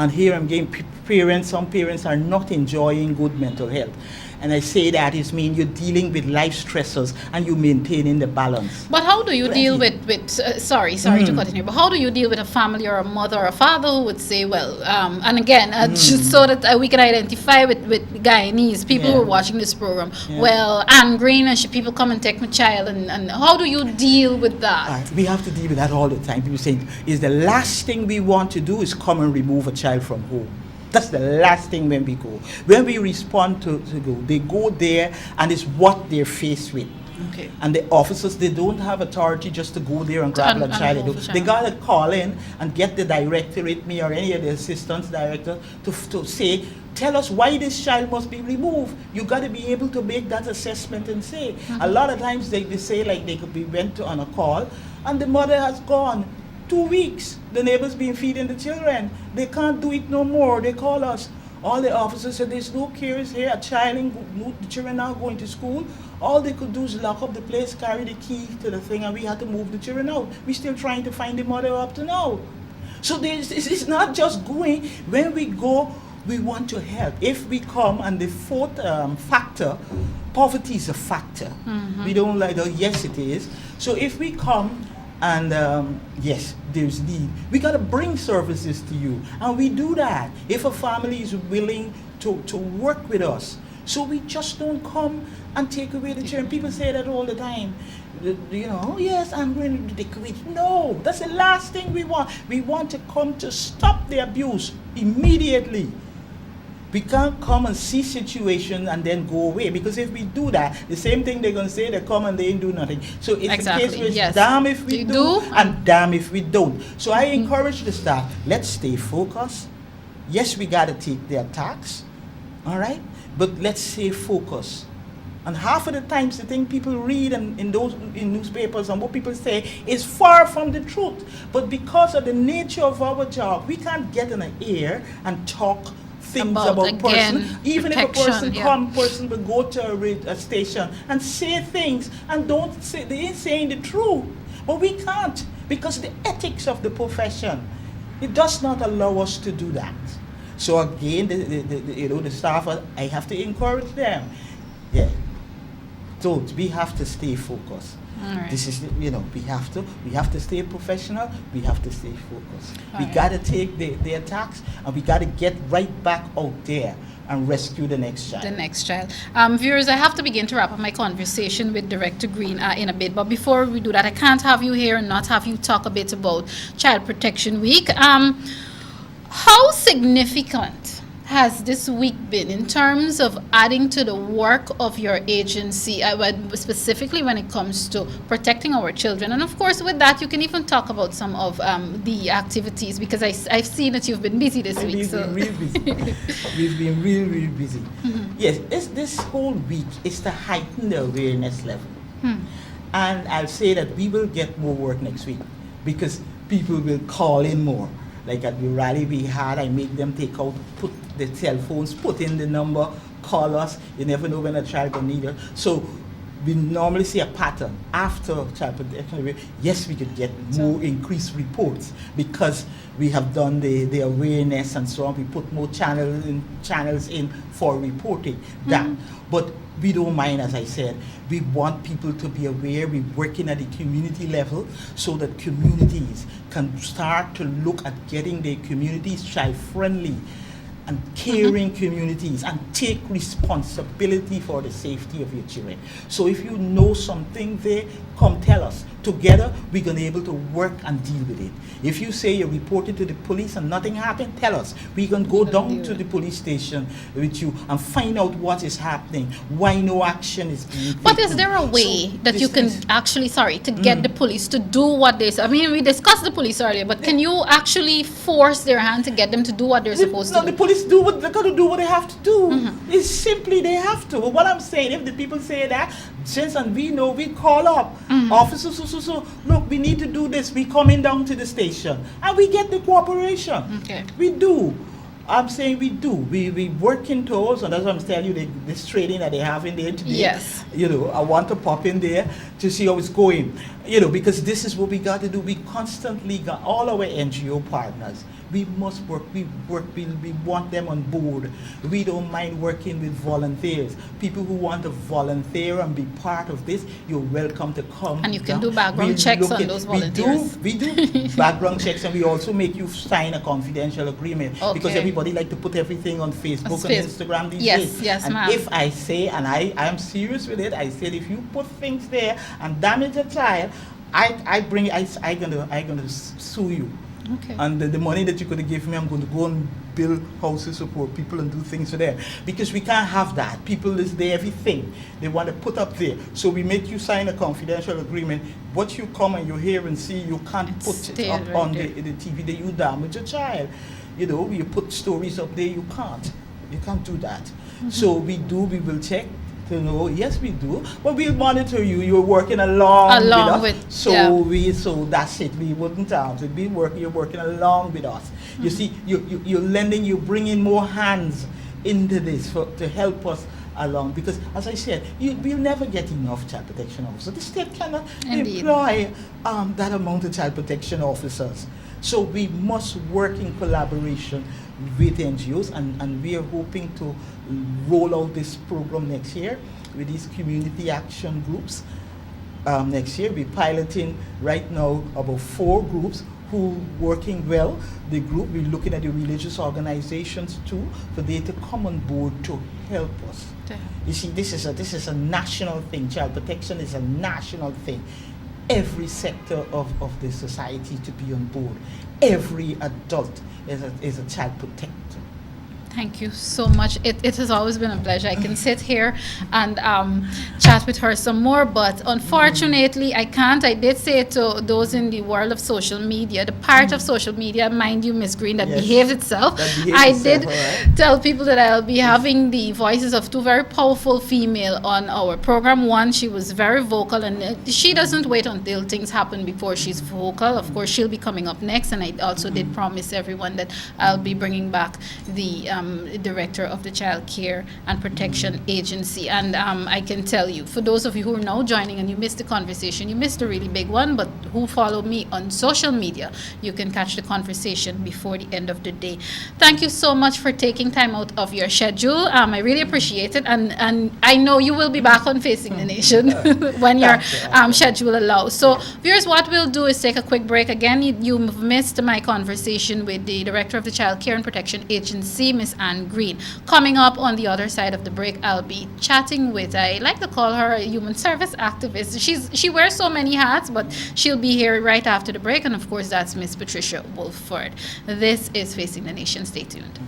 And here I'm getting some parents are not enjoying good mental health. And I say that is mean you're dealing with life stressors and you maintaining the balance. But how do you deal with sorry to cut in here, but how do you deal with a family or a mother or a father who would say, well, and again, just so that we can identify with Guyanese people who are watching this program, well, I'm Greene and people come and take my child, and how do you deal with that? We have to deal with that all the time. People say, is the last thing we want to do is come and remove a child from home. That's the last thing when we go. When we respond to go, they go there and it's what they're faced with. Okay. And the officers, they don't have authority just to go there and grab the child. They got to call in and get the director with me or any of the assistant directors to say, tell us why this child must be removed. You got to be able to make that assessment and say. A lot of times they say like they could be went on a call and the mother has gone. 2 weeks, the neighbors been feeding the children. They can't do it no more. They call us. All the officers said there's no cares here. The children are going to school. All they could do is lock up the place, carry the key to the thing, and we had to move the children out. We're still trying to find the mother up to now. So it's not just going. When we go, we want to help. If we come, and the fourth factor, poverty is a factor. We don't like that. Yes, it is. So if we come, and yes, there's need. We got to bring services to you. And we do that if a family is willing to work with us. So we just don't come and take away the children. People say that all the time. You know, oh yes, I'm going to take away. No, that's the last thing we want. We want to come to stop the abuse immediately. We can't come and see situation and then go away, because if we do that, the same thing they're going to say, they come and they ain't do nothing. So it's a case where it's damn if we do and damn if we don't. So I encourage the staff, let's stay focused. Yes, we got to take the attacks, all right? But let's stay focused. And half of the times the thing people read in newspapers and what people say is far from the truth. But because of the nature of our job, we can't get in the air and talk things about person. Even if a person will go to a station and say things and they ain't saying the truth. But we can't, because the ethics of the profession, it does not allow us to do that. So again, the staff, I have to encourage them. Yeah. So we have to stay focused. Right. This is, we have to stay professional. We have to stay focused. We Right. got to take the attacks, and we got to get right back out there and rescue the next child. Viewers, I have to begin to wrap up my conversation with Director Greene in a bit. But before we do that, I can't have you here and not have you talk a bit about Child Protection Week. How significant has this week been in terms of adding to the work of your agency, specifically when it comes to protecting our children? And of course, with that, you can even talk about some of the activities, because I've seen that you've been busy this week. We've been real busy. We've been really busy. Yes, this whole week is to heighten the awareness level. And I'll say that we will get more work next week, because people will call in more. Like at the rally we had, I make them put the cell phones, put in the number, call us. You never know when a child will need it. So we normally see a pattern after Child Protection Week. Yes, we could get more increased reports because we have done the awareness and so on. We put more channels in for reporting that. But we don't mind, as I said. We want people to be aware. We're working at the community level so that communities can start to look at getting their communities child-friendly and caring communities, and take responsibility for the safety of your children. So if you know something there, come tell us. Together, we're going to be able to work and deal with it. If you say you reported to the police and nothing happened, tell us. We can go down to the police station with you and find out what is happening, why no action is being taken. But is there a way that you can actually, to get the police to do what they say? I mean, we discussed the police earlier, but can you actually force their hand to get them to do what they're supposed to do? The police do what they got to do, what they have to do. It's simply they have to. But what I'm saying, if the people say that, since and we know, we call up officers, so look, we need to do this. We coming down to the station, and we get the cooperation. Okay. We do. I'm saying we do. We working towards, and that's what I'm telling you, this training that they have in there today. Yes. I want to pop in there to see how it's going. Because this is what we got to do. We constantly got all our NGO partners. We must work. We want them on board. We don't mind working with volunteers. People who want to volunteer and be part of this, you're welcome to come. And you can do background checks on those volunteers. We do background checks, and we also make you sign a confidential agreement, because everybody like to put everything on Facebook and Instagram these days. Yes, and ma'am. if I say, and I'm serious with it, I said if you put things there and damage a child, I gonna sue you. Okay. And the money that you could give me, I'm going to go and build houses, support people, and do things for them. Because we can't have that. People is there, everything they want to put up there. So we make you sign a confidential agreement. What you come and you hear and see, you can't put it up right on there. the TV. That you damage a child. You know, you put stories up there, you can't. You can't do that. So we will check. Yes, we do, but we'll monitor you. You're working along with us. So that's it. We wouldn't have to be working. You're working along with us. You see, you're lending. You bring in more hands into this to help us along. Because, as I said, we'll never get enough child protection officers. The state cannot employ that amount of child protection officers. So we must work in collaboration with NGOs, and we are hoping to roll out this program next year with these community action groups. Next year, we're piloting right now about 4 groups who working well. The group, we're looking at the religious organizations too, for they to come on board to help us. You see, this is a national thing. Child protection is a national thing. Every sector of the society to be on board. Every adult is a child protector. Thank you so much. It has always been a pleasure. I can sit here and chat with her some more, but unfortunately I can't. I did say to those in the world of social media, the part of social media, mind you, Ms. Greene, that behaves itself. I did tell people that I'll be having the voices of 2 very powerful female on our program. One, she was very vocal, and she doesn't wait until things happen before she's vocal. Of course, she'll be coming up next, and I also did promise everyone that I'll be bringing back the director of the Child Care and Protection Agency. And I can tell you, for those of you who are now joining and you missed the conversation, you missed a really big one, but who follow me on social media, you can catch the conversation before the end of the day. Thank you so much for taking time out of your schedule. I really appreciate it, and I know you will be back on Facing the Nation when your schedule allows. So viewers, what we'll do is take a quick break. Again, you've missed my conversation with the director of the Child Care and Protection Agency, Ms. Greene. Coming up on the other side of the break, I'll be chatting with, I like to call her a human service activist. She wears so many hats, but she'll be here right after the break. And of course, that's Miss Patricia Wolford. This is Facing the Nation. Stay tuned.